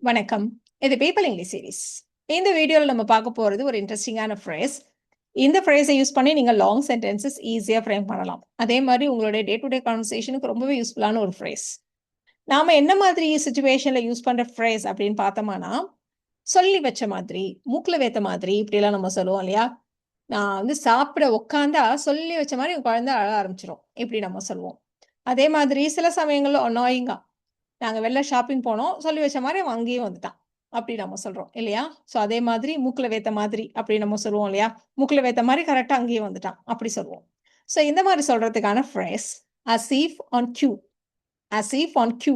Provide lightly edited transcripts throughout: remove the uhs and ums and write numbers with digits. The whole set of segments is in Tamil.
வணக்கம். இது பீப்பிள் இங்கிலீஷ் சீரிஸ். இந்த வீடியோல நம்ம பார்க்க போறது ஒரு இன்ட்ரெஸ்டிங்கான ஃப்ரேஸ். இந்த ஃப்ரேஸை யூஸ் பண்ணி நீங்க லாங் சென்டென்சஸ் ஈஸியா ஃப்ரேம் பண்ணலாம். அதே மாதிரி உங்களுடைய டே டு டே கான்வர்சேஷனுக்கு ரொம்பவே யூஸ்ஃபுல்லான ஒரு ஃப்ரேஸ். நாம என்ன மாதிரி சிச்சுவேஷன்ல யூஸ் பண்ற ஃப்ரேஸ் அப்படின்னு பார்த்தோம்னா, சொல்லி வச்ச மாதிரி, மூக்குல வேத்த மாதிரி இப்படிலாம் நம்ம சொல்லுவோம் இல்லையா? நான் வந்து சாப்பிட உட்கார்ந்தா சொல்லி வச்ச மாதிரி என் குழந்தை அழ ஆரம்பிச்சுரும். இப்படி நம்ம சொல்லுவோம். அதே மாதிரி சில சமயங்கள்ல அன்னாயிங்கா நாங்க வெளில ஷாப்பிங் போனோம். சொல்லி வச்ச மாரி அவன் அங்கேயே வந்துட்டான். அப்படி நம்ம சொல்றோம் இல்லையா? ஸோ அதே மாதிரி மூக்குல வேத்த மாதிரி அப்படி நம்ம சொல்லுவோம் இல்லையா? மூக்குல வேத்த மாரி கரெக்ட்டா அங்கேயே வந்துட்டான். அப்படி சொல்லுவோம். ஸோ இந்த மாரி சொல்றதுக்கான phrase "as if on cue" "as if on cue"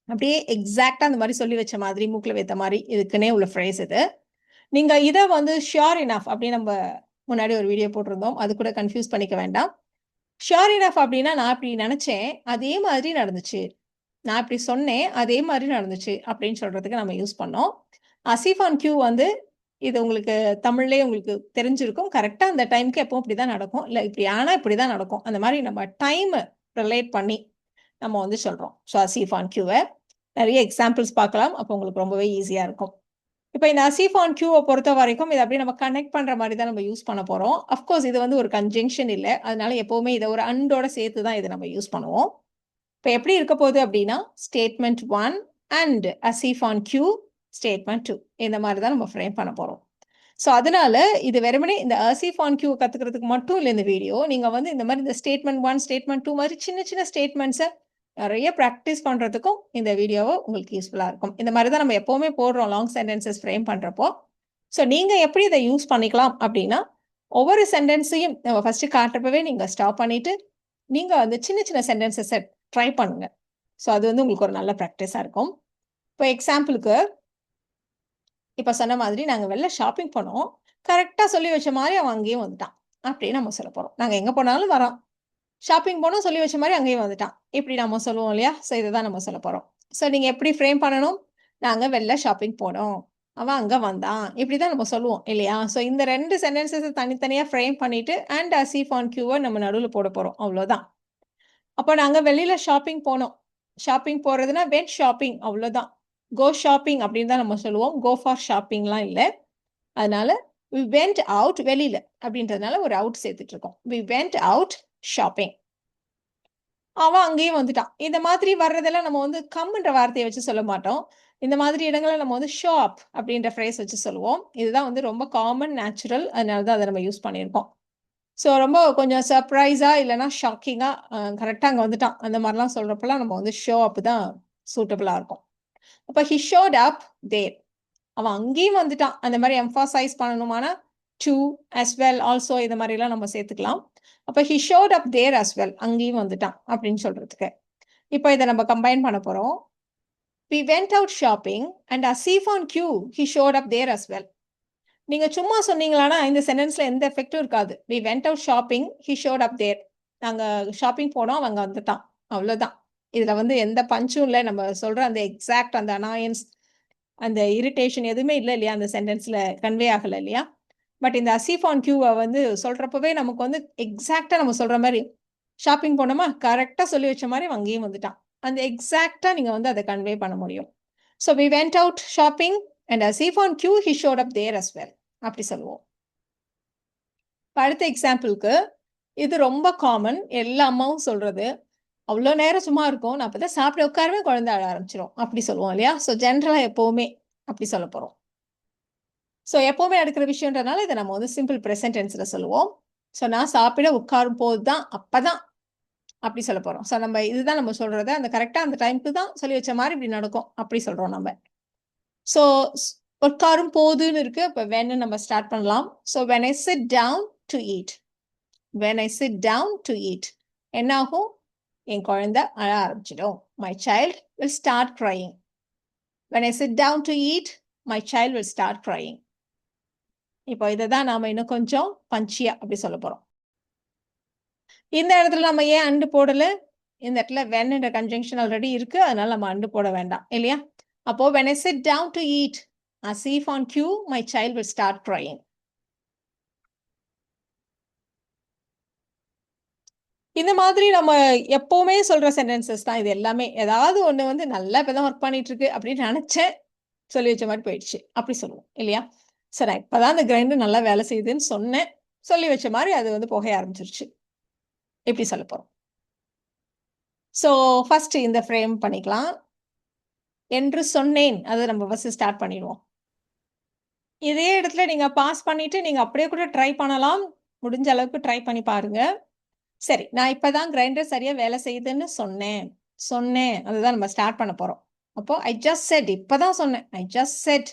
அப்படியே எக்ஸாக்ட்டா அந்த மாரி சொல்லி வச்ச மாதிரி, மூக்குல வேத்த மாரி இதுக்குன்னே உள்ள ஃப்ரேஸ் இது. நீங்க இத வந்து ஷூர் எனஃப் அப்படின்னு நம்ம முன்னாடி ஒரு வீடியோ போட்டிருந்தோம். அது கூட கன்ஃப்யூஸ் பண்ணிக்க வேண்டாம். ஷூர் எனஃப் அப்படின்னா, நான் இப்படி நெனச்சேன், அதே மாதிரி நடந்துச்சு. நான் இப்படி சொன்னேன், அதே மாரி நடந்துச்சு அப்படின்னு சொல்றதுக்கு நம்ம யூஸ் பண்ணோம். அசீஃப் ஆன் கியூ வந்து இது உங்களுக்கு தமிழ்லயே உங்களுக்கு தெரிஞ்சிருக்கும். கரெக்ட்டா அந்த டைம்க்கு எப்பவும் இப்படிதான் நடக்கும். இல்ல இப்படி ஆனா இப்படிதான் நடக்கும். அந்த மாரி நம்ம டைம ரிலேட் பண்ணி நம்ம வந்து சொல்றோம். ஸோ அசீஃப் ஆன் கியூவ நெறைய எக்ஸாம்பிள்ஸ் பார்க்கலாம். அப்போ உங்களுக்கு ரொம்பவே ஈஸியா இருக்கும். இப்ப இந்த அசீஃப் ஆன் கியூவ பொறுத்தவரைக்கும் இத அப்படியே நம்ம கனெக்ட் பண்ற மாரி தான் நம்ம யூஸ் பண்ண போறோம். அஃப்கோர்ஸ் இது வந்து ஒரு கன்ஜங்ஷன் இல்ல. அதனால எப்பவுமே இத ஒரு அண்டோட சேர்த்து தான் இத நம்ம யூஸ் பண்ணுவோம். இப்ப எப்படி இருக்க போகுது அப்படின்னா, statement 1 and as if on cue, statement 2 இந்த மாரி தான் நம்ம ஃப்ரேம் பண்ண போறோம். ஸோ அதனால இது வெறுமனே இந்த அசீஃப் ஆன் கியூ கத்துக்கிறதுக்கு மட்டும் இல்ல இந்த வீடியோ. நீங்க வந்து இந்த மாரி இந்த ஸ்டேட்மெண்ட் 1, ஸ்டேட்மெண்ட் 2 மாரி சின்ன சின்ன ஸ்டேட்மெண்ட்ஸ நெறைய பிராக்டிஸ் பண்றதுக்கும் இந்த வீடியோவ உங்களுக்கு யூஸ்ஃபுல்லா இருக்கும். இந்த மாரி தான் நம்ம எப்பவுமே போடுறோம் லாங் சென்டென்சஸ் ஃப்ரேம் பண்றப்போ. ஸோ நீங்க எப்படி இத யூஸ் பண்ணிக்கலாம் அப்படின்னா, ஒவ்வொரு சென்டென்ஸையும் நம்ம ஃபர்ஸ்ட்டு காட்டுறப்பவே நீங்க ஸ்டாப் பண்ணிட்டு, நீங்க வந்து சின்ன சின்ன சென்டென்ஸஸ ட்ரை பண்ணுங்க. ஸோ அது வந்து உங்களுக்கு ஒரு நல்ல பிராக்டிஸா இருக்கும். இப்போ எக்ஸாம்பிளுக்கு, இப்ப சொன்ன மாதிரி நாங்க வெளில ஷாப்பிங் போனோம். கரெக்ட்டா சொல்லி வச்ச மாரி அவன் அங்கேயே வந்துட்டான். அப்படின்னு நம்ம சொல்லப் போறோம். நாங்க எங்க போனாலும் வரான். ஷாப்பிங் போனோம் சொல்லி வச்ச மாரி அங்கேயே வந்துட்டான். இப்படி நம்ம சொல்லுவோம் இல்லையா? ஸோ இததான் நம்ம சொல்லப் போறோம். ஸோ நீங்க எப்படி ஃப்ரேம் பண்ணணும்? நாங்க வெளில ஷாப்பிங் போனோம். அவன் அங்க வந்தான். இப்படிதான் நம்ம சொல்லுவோம் இல்லையா? ஸோ இந்த 2 சென்டென்ஸஸ தனித்தனியா ஃப்ரேம் பண்ணிட்டு, அண்ட் அஸ் இஃப் ஆன் கியூவ நம்ம நடுவுல போடப் போறோம். அவ்வளோதான். அப்ப நாங்க வெளியில ஷாப்பிங் போனோம். ஷாப்பிங் போறதுன்னா வென்ட் ஷாப்பிங் அவ்வளோதான். கோ ஷாப்பிங் அப்படின்னு தான் நம்ம சொல்லுவோம். கோ ஃபார் ஷாப்பிங்லாம் இல்ல. அதனால வி வென்ட் அவுட் வெளியில அப்படின்றதுனால ஒரு அவுட் சேர்த்துட்டு இருக்கோம். We went out shopping. அவன் அங்கேயே வந்துட்டான். இந்த மாதிரி வர்றதெல்லாம் நம்ம வந்து கம்ன்ற வார்த்தைய வச்சு சொல்ல மாட்டோம். இந்த மாதிரி இடங்கள்ல நம்ம வந்து ஷாப் அப்படின்ற ஃப்ரேஸ் வச்சு சொல்லுவோம். இதுதான் வந்து ரொம்ப காமன், நேச்சுரல். அதனால தான் அத நம்ம யூஸ் பண்ணியிருக்கோம். ஸோ ரொம்ப கொஞ்சம் சர்ப்ரைஸா இல்லன்னா ஷாக்கிங்கா கரெக்ட்டா அங்க வந்துட்டான். அந்த மாரிலாம் சொல்றப்பலாம் நம்ம வந்து ஷோ அப் தான் சூட்டபிளா இருக்கும். அப்ப ஹி ஷோட் அப் தேர். அவன் அங்கேயும் வந்துட்டான். அந்த மாரி எம்ஃபசைஸ் பண்ணணுமானா, டூ, அஸ் வெல், ஆல்சோ இந்த மாரிலாம் நம்ம சேர்த்துக்கலாம். அப்ப he showed up there as well. அங்கேயும் வந்துட்டான் அப்படின்னு சொல்றதுக்கு. இப்ப இத நம்ம கம்பைன் பண்ண போறோம். We went out shopping and Asif on cue, he showed up there as well. நீங்க சும்மா சொன்னீங்களானா, இந்த சென்டென்ஸ்ல எந்த எஃபெக்டும் இருக்காது. We went out shopping, he showed up there. நாங்க ஷாப்பிங் போனோம், அவன் அங்க வந்துட்டான். அவ்வளோதான். இதுல வந்து எந்த பஞ்சும் இல்ல. நம்ம சொல்ற அந்த எக்ஸாக்ட் அந்த அனாயன்ஸ், அந்த இரிட்டேஷன் எதுவுமே இல்ல இல்லையா? அந்த சென்டென்ஸ்ல கன்வே ஆகல இல்லையா? பட் இந்த அசீஃப் ஆன் கியூவ வந்து சொல்றப்பவே நமக்கு வந்து எக்ஸாக்ட்டா நம்ம சொல்ற மாரி, ஷாப்பிங் போனோமா, கரெக்ட்டா சொல்லி வச்ச மாரி அவன் அங்கேயும் வந்துட்டான். அந்த எக்ஸாக்ட்டா நீங்க வந்து அத கன்வே பண்ண முடியும். So we went out shopping and as if on cue, he showed up there as well. அப்படி சொல்லுவோம். இப்ப அடுத்த எக்ஸாம்பிள்க்கு, இது ரொம்ப காமன். எல்லா அம்மாவும் சொல்றது. "அவ்ளோ நேரம் சும்மா இருக்கும். நான் அப்பதான் சாப்பிட உட்காருவேன், குழந்தை அழ ஆரம்பிச்சுரும்." அப்படி சொல்லுவோம் இல்லையா? ஸோ ஜெனரலா எப்பவுமே அப்படி சொல்லப் போறோம். ஸோ எப்பவுமே நடக்கிற விஷயம்ன்றனால இத நம்ம வந்து சிம்பிள் பிரசன்ட் டென்ஸ்ல சொல்லுவோம். ஸோ நான் சாப்பிட உட்காரும்போது தான், அப்பதான் அப்படி சொல்லப் போறோம். ஸோ நம்ம இதுதான் நம்ம சொல்றது. அந்த கரெக்ட்டா அந்த டைம்க்கு தான் சொல்லி வச்ச மாரி இப்படி நடக்கும். அப்படி சொல்றோம் நம்ம. ஸோ உட்காரும் போதுன்னு இருக்கு. அப்ப வென்னு நம்ம ஸ்டார்ட் பண்ணலாம். So when I sit down to eat. When I sit down to eat. என்ன ஆகும்? என் குழந்தை அழ ஆரம்பிச்சிடும். My child will start crying. When I sit down to eat, my child will start crying. இப்போ இத தான் நாம இன்னும் கொஞ்சம் பஞ்சியா அப்படி சொல்லப் போறோம். இந்த இடத்துல நம்ம ஏன் அண்ட் போடல? இந்த இடத்துல வென் என்ற கன்ஜங்ஷன் ஆல்ரெடி இருக்கு. அதனால நம்ம அண்ட் போட வேண்டாம். இல்லையா? அப்போ when I sit down to eat, as if on cue, my child will start crying. இந்த மாதிரி நம்ம எப்பவுமே சொல்ற சென்டென்சஸ் தான் இது எல்லாமே. ஏதாவது ஒண்ணு வந்து நல்லா இப்ப தான் ஒர்க் பண்ணிட்டு இருக்கு அப்படின்னு நெனச்சேன். சொல்லி வச்ச மாரி போயிடுச்சு. அப்படி சொல்லுவோம் இல்லையா? சரி நான் இப்ப தான் அந்த கிரைண்டர் நல்லா வேலை செய்யுதுன்னு சொன்னேன். சொல்லி வச்ச மாரி அது வந்து புகைய ஆரம்பிச்சுருச்சு. இப்படி சொல்லப் போறோம். ஸோ ஃபர்ஸ்ட் இந்த ஃப்ரேம் பண்ணிக்கலாம். என்று சொன்னேன். அத நம்ம ஃபர்ஸ்ட் ஸ்டார்ட் பண்ணிடுவோம். இதே இடத்துல நீங்க பாஸ் பண்ணிட்டு நீங்க அப்படியே கூட ட்ரை பண்ணலாம். முடிஞ்ச அளவுக்கு ட்ரை பண்ணி பாருங்க. சரி. நான் இப்ப தான் கிரைண்டர் சரியா வேலை செய்யுதுன்னு சொன்னேன். சொன்னேன். அதுதான் நம்ம ஸ்டார்ட் பண்ண போறோம். அப்போ ஐ ஜஸ்ட் செட் இப்ப தான் சொன்னேன். ஐ ஜஸ்ட் செட்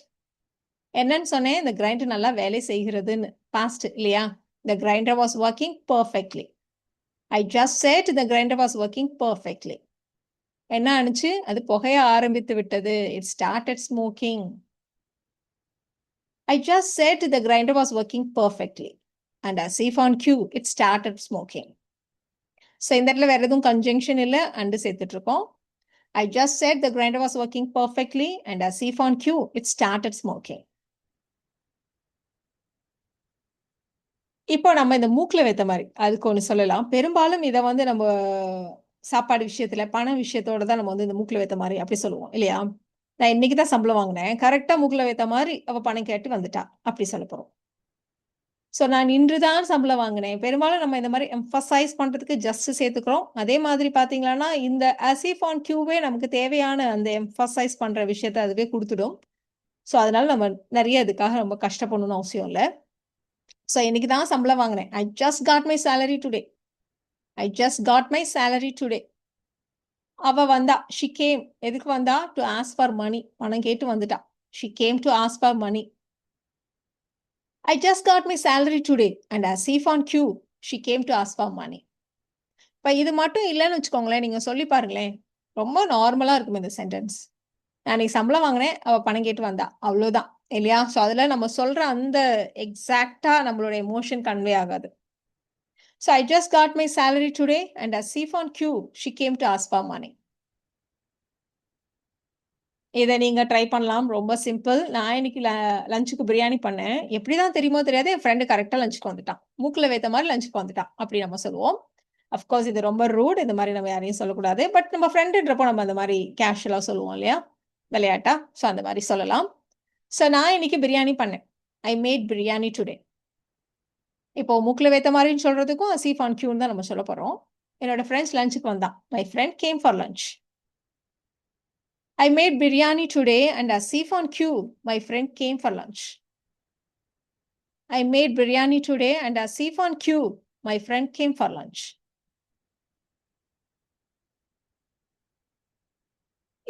என்னன்னு சொன்னேன்? இந்த கிரைண்டர் நல்லா வேலை செய்கிறதுன்னு. பாஸ்ட் இல்லையா? The grinder was working perfectly. I just said the grinder was working perfectly. என்ன ஆனுச்சு? அது புகைய ஆரம்பித்து விட்டது. It started smoking. I just said the grinder was working perfectly. And as if on cue, it started smoking. So இந்த இடத்துல வேற எதுவும் கன்ஜங்ஷன் இல்ல. அண்டு சேர்த்துட்டு இருக்கோம். I just said the grinder was working perfectly. And as if on cue, it started smoking. இப்போ நம்ம இந்த மூக்குல வைத்த மாரி, அதுக்கு ஒண்ணு சொல்லலாம். பெரும்பாலும் இத வந்து நம்ம சாப்பாடு விஷயத்துல, பண விஷயத்தோட தான் நம்ம வந்து இந்த மூக்குல வைத்த மாரி அப்படி சொல்லுவோம். இல்லையா? நான் இன்னைக்கு தான் சம்பளம் வாங்குனேன். கரெக்ட்டா மூக்குல வைத்த மாரி அவ பணம் கேட்டு வந்துட்டா. அப்படி சொல்லப் போறோம். ஸோ நான் இன்று தான் சம்பளம் வாங்குனேன். பெரும்பாலும் நம்ம இந்த மாரி எம்பசைஸ் பண்றதுக்கு ஜஸ்ட் சேர்த்துக்கிறோம். அதே மாதிரி பார்த்தீங்களான்னா, இந்த ஆஸ் இஃப் ஆன் கியூவே நமக்கு தேவையான அந்த எம்பசைஸ் பண்ற விஷயத்த அதுவே குடுத்துடும். ஸோ அதனால நம்ம நெறைய இதுக்காக ரொம்ப கஷ்டப்படணும்னு அவசியம் இல்ல. ஸோ இன்னைக்கு தான் சம்பளம் வாங்குனேன். I just got my salary today. I just got my salary today. அவ வந்தா. She came. எதுக்கு வந்தா? To ask for money. பணம் கேட்டு வந்துட்டா. She came to ask for money. I just got my salary today. And as if on cue, she came to ask for money. இப்ப இது மட்டும் இல்லன்னு வச்சுக்கோங்களேன். நீங்க சொல்லி பாருங்களேன். ரொம்ப நார்மலா இருக்கும் இந்த சென்டென்ஸ். நான் இன்னைக்கு சம்பளம் வாங்குனேன். அவ பணம் கேட்டு வந்தா. அவ்ளோதான். இல்லையா? ஸோ அதுல நம்ம சொல்ற அந்த எக்ஸாக்ட்டா நம்மளோட எமோஷன் கன்வே ஆகாது. So I just got my salary today and as if on cue, she came to ask for money. இத நீங்க ட்ரை பண்ணலாம். ரொம்ப சிம்பிள். நான் இன்னைக்கு லஞ்சுக்கு பிரியாணி பண்ணேன். எப்படி தான் தெரியுமோ தெரியாது. என் ஃப்ரெண்ட் கரெக்ட்டா லஞ்சுக்கு வந்துட்டான். மூக்குல வைத்த மாரி லஞ்சுக்கு வந்துட்டான். அப்படி நம்ம சொல்லுவோம். ஆஃப் கோர்ஸ் இது ரொம்ப ரூட். இந்த மாரி நம்ம யாரையும் சொல்லக்கூடாது. பட் நம்ம ஃப்ரெண்டுன்றப்போ நம்ம அந்த மாரி கேஷுவலா சொல்லுவோம் இல்லையா? விளையாட்டா. ஸோ அந்த மாரி சொல்லலாம். ஸோ நான் இன்னைக்கு பிரியாணி பண்ணேன். I made biryani today. இப்போ மூக்குல வைத்த மாரின்னு சொல்றதுக்கும் as if on cueன்னு தான் நம்ம சொல்லப் போறோம். என்னோட ஃப்ரெண்ட்ஸ் லஞ்சுக்கு வந்தான். My friend came for lunch. I made biryani today and as if on cue, my friend came for lunch. I made biryani today and as if on cue, my friend came for lunch.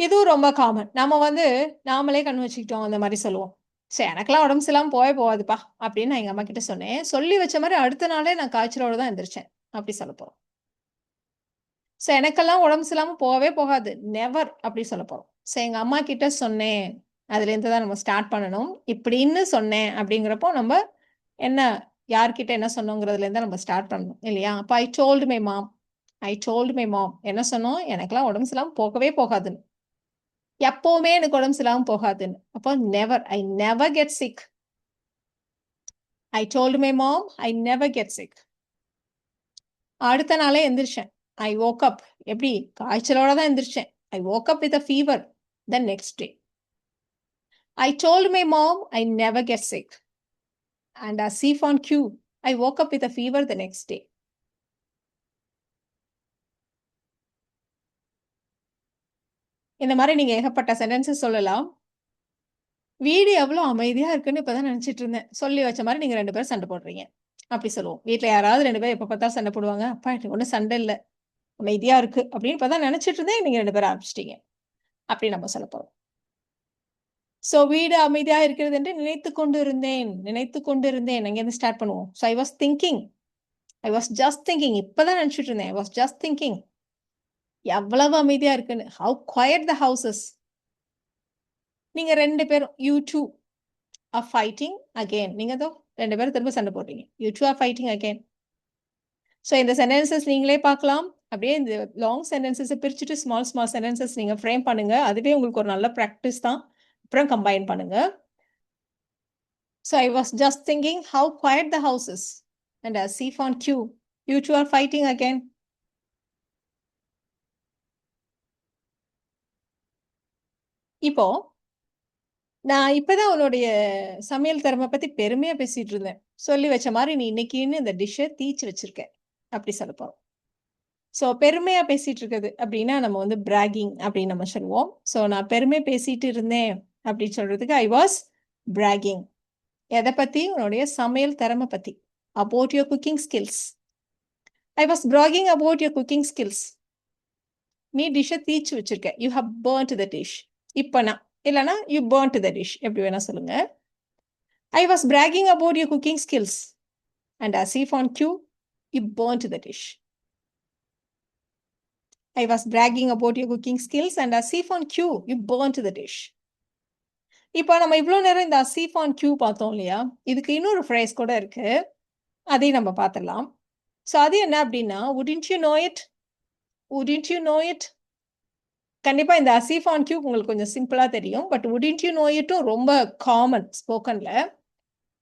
இதுவும் ரொம்ப காமன். நம்ம வந்து நாமளே கண்ணு வச்சுக்கிட்டோம் அந்த மாரி சொல்லுவோம். சரி எனக்கெல்லாம் உடம்பு சரியில்லாம போவே போகாதுப்பா அப்படின்னு நான் எங்க அம்மா கிட்ட சொன்னேன். சொல்லி வச்ச மாரி அடுத்த நாளே நான் காய்ச்சலோட தான் எந்திரிச்சேன். அப்படி சொல்லப் போறோம். ஸோ எனக்கெல்லாம் உடம்பு சரியில்லாம போகவே போகாது. நெவர் அப்படி சொல்லப் போறோம். ஸோ எங்க அம்மா கிட்ட சொன்னேன். அதுலேருந்து தான் நம்ம ஸ்டார்ட் பண்ணணும். இப்படின்னு சொன்னேன் அப்படிங்கிறப்போ நம்ம என்ன யார்கிட்ட என்ன சொன்னோங்கிறதுலேருந்து தான் நம்ம ஸ்டார்ட் பண்ணணும் இல்லையா? அப்ப I told my mom. I told my mom. என்ன சொன்னோம்? எனக்கெல்லாம் உடம்பு சரியில்லாம போகவே போகாதுன்னு. எப்பவுமே எனக்கு உடம்பு சரியில்லாம போகாதுன்னு. அப்போ never. I never get sick. I told my mom. I never get sick. அடுத்த நாளே எந்திரிச்சேன். ஐ வோக் அப். எப்படி? காய்ச்சலோட தான் எந்திரிச்சேன். I woke up with a fever the next day. I told my mom I never get sick. And as if on cue, I woke up with a fever the next day. இந்த மாதிரி நீங்க ஏகப்பட்ட சென்டென்சஸ் சொல்லலாம். வீடு எவ்வளோ அமைதியா இருக்குன்னு இப்பதான் நினைச்சிட்டு இருந்தேன். சொல்லி வச்ச மாதிரி நீங்க 2 பேரும் சண்டை போடுறீங்க. அப்படி சொல்லுவோம். வீட்ல யாராவது 2 பேர் எப்ப பார்த்தாலும் சண்டை போடுவாங்க. அப்பா எனக்கு ஒண்ணும் சண்டை இல்ல. அமைதியா இருக்கு. அப்படின்னு இப்பதான் நினைச்சிட்டு இருந்தேன். நீங்க 2 பேரும் ஆரம்பிச்சிட்டீங்க. அப்படி நம்ம சொல்லப் போறோம். சோ வீடு அமைதியா இருக்கிறது என்று நினைத்துக் கொண்டிருந்தேன். நினைத்துக் கொண்டிருந்தேன். அங்கேருந்து ஸ்டார்ட் பண்ணுவோம். So I was thinking. I was just thinking. இப்பதான் நினைச்சிட்டு இருந்தேன். I was just thinking. எவ்வளவு அமைதியா இருக்குன்னு. How quiet the house is. நீங்க 2 பேரும் யூ 2 ஆர் ஃபைட்டிங் அகைன். நீங்க ஏதோ 2 பேரும் திரும்ப சண்டை போடுறீங்க. You 2 are fighting again. So இந்த சென்டென்சஸ் நீங்களே பார்க்கலாம். அப்படியே இந்த லாங் சென்டென்சஸ பிரிச்சுட்டு ஸ்மால் ஸ்மால் சென்டென்சஸ் நீங்க ஃப்ரேம் பண்ணுங்க. அதுவே உங்களுக்கு ஒரு நல்ல பிராக்டிஸ் தான். அப்புறம் கம்பைன் பண்ணுங்க. So I was just thinking how quiet the house is. And as if on cue, you two are fighting again. இப்போ நான் இப்பதான் உன்னுடைய சமையல் திறமை பத்தி பெருமையா பேசிட்டு இருந்தேன். சொல்லி வச்ச மாரி நீ இன்னைக்குன்னு இந்த டிஷ்ஷ தீச்சு வச்சிருக்க. அப்படி சொல்லப் போறோம். ஸோ பெருமையா பேசிட்டு இருக்குது அப்படின்னா நம்ம வந்து பிராகிங் அப்படின்னு நம்ம சொல்லுவோம். ஸோ நான் பெருமை பேசிட்டு இருந்தேன் அப்படின்னு சொல்றதுக்கு ஐ வாஸ் பிராகிங். எத பத்தி? உன்னுடைய சமையல் திறமை பத்தி. About your cooking skills. I was bragging about your cooking skills. நீ டிஷ்ஷ தீச்சு வச்சிருக்க. You have burnt the dish. இப்ப நான் இல்லன்னா யூ பர்ன்ட் த டிஷ். எப்படி வேணா சொல்லுங்க. I was bragging about your cooking skills. And as if on cue, you burnt the dish. I was bragging about your cooking skills and as if on cue, you burnt the dish. இப்போ நம்ம இவ்ளோ நேரம் இந்த as if on cue பார்த்தோம் இல்லையா? இதுக்கு இன்னொரு phrase கூட இருக்கு. அதையும் நம்ம பார்த்துடலாம். ஸோ அது என்ன அப்படின்னா, wouldn't you know it? Wouldn't you know it? கண்டிப்பா இந்த as if on cue உங்களுக்கு கொஞ்சம் சிம்பிளா தெரியும். But wouldn't you know it ரொம்ப காமன் ஸ்போக்கன்ல.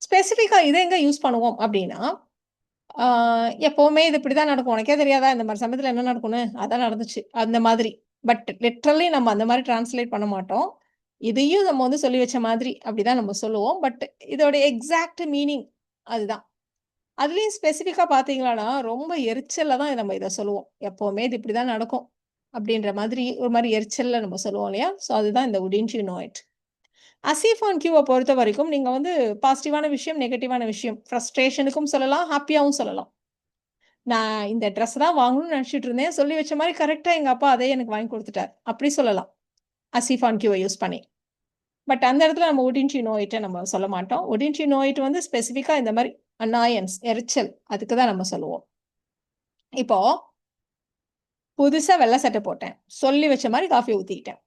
ஸ்பெசிஃபிக்கா இதை எங்க யூஸ் பண்ணுவோம் அப்படின்னா, எப்பவுமே இது இப்படிதான் நடக்கும். உனக்கே தெரியாதா இந்த மாரி சமயத்துல என்ன நடக்கும்னு? அதான் நடந்துச்சு. அந்த மாதிரி. பட் லிட்டரலி நம்ம அந்த மாரி டிரான்ஸ்லேட் பண்ண மாட்டோம். இதையும் நம்ம வந்து சொல்லி வச்ச மாதிரி அப்படிதான் நம்ம சொல்லுவோம். பட் இதோட எக்ஸாக்ட் மீனிங் அதுதான். அதுலயும் ஸ்பெசிஃபிக்கா பார்த்தீங்களான்னா, ரொம்ப எரிச்சல்ல தான் நம்ம இத சொல்லுவோம். எப்பவுமே இது இப்படிதான் நடக்கும். அப்படின்ற மாதிரி ஒரு மாரி எரிச்சல்ல நம்ம சொல்லுவோம் இல்லையா? ஸோ அதுதான் இந்த wouldn't you know it. As if on கியூவ பொறுத்தவரைக்கும் நீங்க வந்து பாசிட்டிவான விஷயம், நெகட்டிவான விஷயம். ஃப்ரஸ்ட்ரேஷனுக்கும் சொல்லலாம், ஹாப்பியாவும் சொல்லலாம். நான் இந்த ட்ரெஸ் தான் வாங்கணும்னு நினைச்சுட்டு இருந்தேன். சொல்லி வச்ச மாரி கரெக்ட்டா எங்க அப்பா அதே எனக்கு வாங்கி குடுத்துட்டார். அப்படி சொல்லலாம். அசீஃப் ஆன் கியூவ யூஸ் பண்ணி. பட் அந்த இடத்துல நம்ம வுடன்ட் யூ நோ இட்ட நம்ம சொல்ல மாட்டோம். வுடன்ட் யூ நோ இட் வந்து ஸ்பெசிஃபிக்கா இந்த மாரி அன்னாயன்ஸ், எரிச்சல் அதுக்கு தான் நம்ம சொல்லுவோம். இப்போ புதுசா வெள்ள சட்டை போட்டேன். சொல்லி வச்ச மாரி காஃபி ஊத்திக்கிட்டேன்.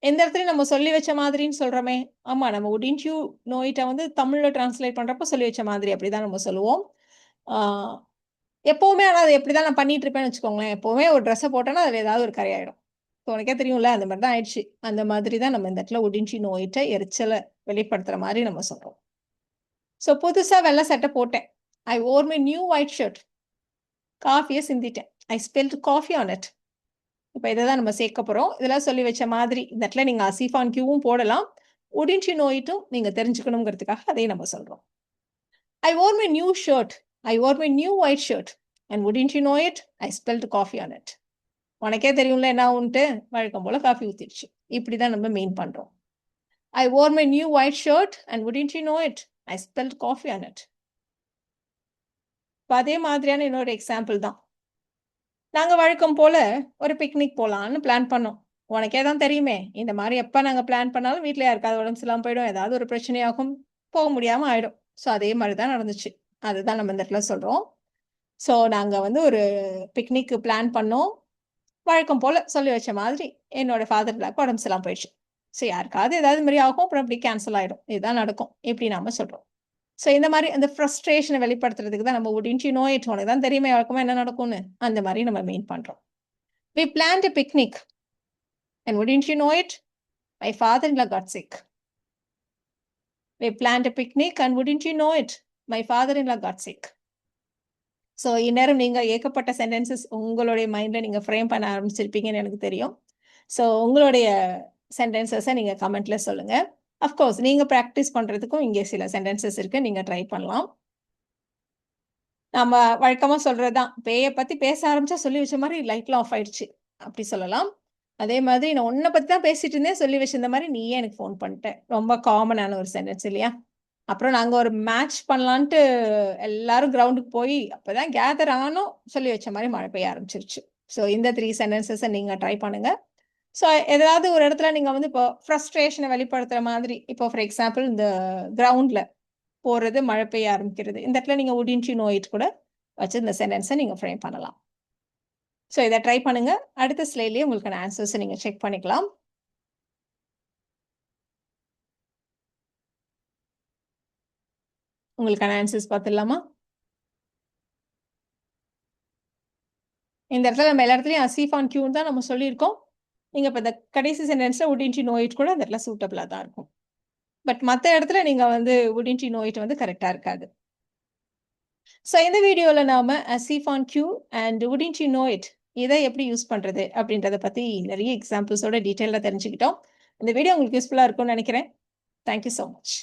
எந்த இடத்துலயும் நம்ம சொல்லி வச்ச மாதிரின்னு சொல்றோமே! ஆமா, நம்ம வுடன்ட் யூ நோ இட்ட வந்து தமிழ்ல டிரான்ஸ்லேட் பண்றப்போ சொல்லி வச்ச மாதிரி அப்படிதான் நம்ம சொல்லுவோம். ஆ எப்பவுமே ஆனா அது எப்படிதான் நான் பண்ணிட்டு இருப்பேன்னு வச்சுக்கோங்களேன். எப்பவுமே ஒரு ட்ரெஸ்ஸ போட்டேன்னா, அதுல ஏதாவது ஒரு கரையாயிடும். உனக்கே தெரியும்ல, அந்த மாரி தான் ஆயிடுச்சு. அந்த மாதிரி தான் நம்ம இந்த இடத்துல வுடன்ட் யூ நோ இட்ட எரிச்சல வெளிப்படுத்துற மாரி நம்ம சொல்றோம். ஸோ புதுசா வெள்ள சட்டை போட்டேன். I wore my new white shirt. காஃபிய சிந்திட்டேன். I spilt coffee on it. இப்ப இத தான் நம்ம சேர்க்க போறோம். இதெல்லாம் சொல்லி வச்ச மாதிரி. இந்த இடத்துல நீங்க அசீஃப் ஆன் கியூவும் போடலாம். வுடன்ட் யூ நோ இட்டும் நீங்க தெரிஞ்சுக்கணுங்கிறதுக்காக அதையும் நம்ம சொல்றோம். I wore my new shirt. I wore my new white shirt. And wouldn't you know it? I spilled coffee on it. உனக்கே தெரியும்ல என்ன ஆகும்ன்ட்டு, வழக்கம் போல காஃபி ஊத்திடுச்சு. இப்படிதான் நம்ம மீன் பண்றோம். I wore my new white shirt and wouldn't you know it? I spilled coffee on it. இப்ப அதே மாதிரியான இன்னொரு எக்ஸாம்பிள் தான். நாங்க வழக்கம் போல ஒரு பிக்னிக் போலான்னு பிளான் பண்ணோம். உனக்கே தான் தெரியுமே, இந்த மாரி எப்ப நாங்க பிளான் பண்ணாலும் வீட்ல யாருக்காவது உடம்பு சரியில்லாம போயிடும். ஏதாவது ஒரு பிரச்சனையாகும். போக முடியாம ஆயிடும். ஸோ அதே மாரி தான் நடந்துச்சு. அதுதான் நம்ம இந்த இடத்துல சொல்றோம். ஸோ நாங்க வந்து ஒரு பிக்னிக் பிளான் பண்ணோம். வழக்கம் போல சொல்லி வச்ச மாதிரி என்னோட ஃபாதர் இன் லாக்கு உடம்பு சரியில்லாம போயிடுச்சு. ஸோ யாருக்காவது ஏதாவது மாரி ஆகும். அப்புறம் அப்படி கேன்சல் ஆயிடும். இதுதான் நடக்கும். இப்படி நாம சொல்றோம். ஸோ இந்த மாரி அந்த ஃப்ரஸ்ட்ரேஷன வெளிப்படுத்துறதுக்கு தான் நம்ம வுடன்ட் யூ நோ இட்? உனக்கு தான் தெரியுமே வழக்கமா என்ன நடக்கும்னு. அந்த மாரி நம்ம மீன் பண்றோம். We planned a picnic and wouldn't you know it? My father-in-law got sick. We planned a picnic and wouldn't you know it? My father-in-law got sick. So இந்நேரம் நீங்க ஏகப்பட்ட சென்டென்சஸ் உங்களுடைய மைண்ட்ல நீங்க ஃப்ரேம் பண்ண ஆரம்பிச்சிருப்பீங்கன்னு எனக்கு தெரியும். ஸோ உங்களுடைய சென்டென்சஸ நீங்க கமெண்ட்ல சொல்லுங்க. அஃப்கோர்ஸ் நீங்க பிராக்டிஸ் பண்றதுக்கும் இங்கே சில சென்டென்சஸ் இருக்கு. நீங்க ட்ரை பண்ணலாம். நம்ம வழக்கமா சொல்றது தான். பேய பத்தி பேச ஆரம்பிச்சா சொல்லி வச்ச மாரி லைட்லாம் ஆஃப் ஆயிடுச்சு. அப்படி சொல்லலாம். அதே மாதிரி நான் உன்ன பத்தி தான் பேசிட்டு இருந்தேன். சொல்லி வச்சிருந்த மாரி நீயே எனக்கு ஃபோன் பண்ணிட்ட. ரொம்ப காமனான ஒரு சென்டென்ஸ் இல்லையா? அப்புறம் நாங்க ஒரு மேட்ச் பண்ணலான்ட்டு எல்லாரும் கிரவுண்டுக்கு போய் அப்பதான் கேதர் ஆனோம். சொல்லி வச்ச மாரி மழை பெய்ய ஆரம்பிச்சிருச்சு. ஸோ இந்த 3 சென்டென்சஸ நீங்க ட்ரை பண்ணுங்க. ஸோ ஏதாவது ஒரு இடத்துல நீங்க வந்து இப்போ ஃப்ரஸ்ட்ரேஷன வெளிப்படுத்துற மாதிரி, இப்போ ஃபார் எக்ஸாம்பிள் இந்த கிரவுண்ட்ல போறது, மழை பெய்ய ஆரம்பிக்கிறது. இந்த இடத்துல நீங்க வுடன்ட் யூ நோ இட் கூட வச்சு இந்த சென்டென்ஸ நீங்க ஃப்ரேம் பண்ணலாம். ஸோ இத ட்ரை பண்ணுங்க. அடுத்த ஸ்லைட்லயே உங்களுக்கான ஆன்சர்ஸ நீங்க செக் பண்ணிக்கலாம். உங்களுக்கான ஆன்சர்ஸ் பார்த்துடலாமா? இந்த இடத்துல நம்ம எல்லா இடத்துலயும் அசீஃப் ஆன் கியூன்னு தான் நம்ம சொல்லியிருக்கோம். நீங்க இப்ப இந்த கடைசி சென்டென்ஸ்ல வுடன்ட் யூ நோ இட் கூட அந்த இடத்துல சூட்டபிளா தான் இருக்கும். பட் மத்த இடத்துல நீங்க வந்து வுடன்ட் யூ நோ இட் வந்து கரெக்ட்டா இருக்காது. ஸோ இந்த வீடியோல நாம as if on cue and wouldn't you know it இத எப்படி யூஸ் பண்றது அப்படின்றத பத்தி நிறைய எக்ஸாம்பிள்ஸோட டீட்டெயிலா தெரிஞ்சுக்கிட்டோம். இந்த வீடியோ உங்களுக்கு யூஸ்ஃபுல்லா இருக்கும்னு நினைக்கிறேன். Thank you so much.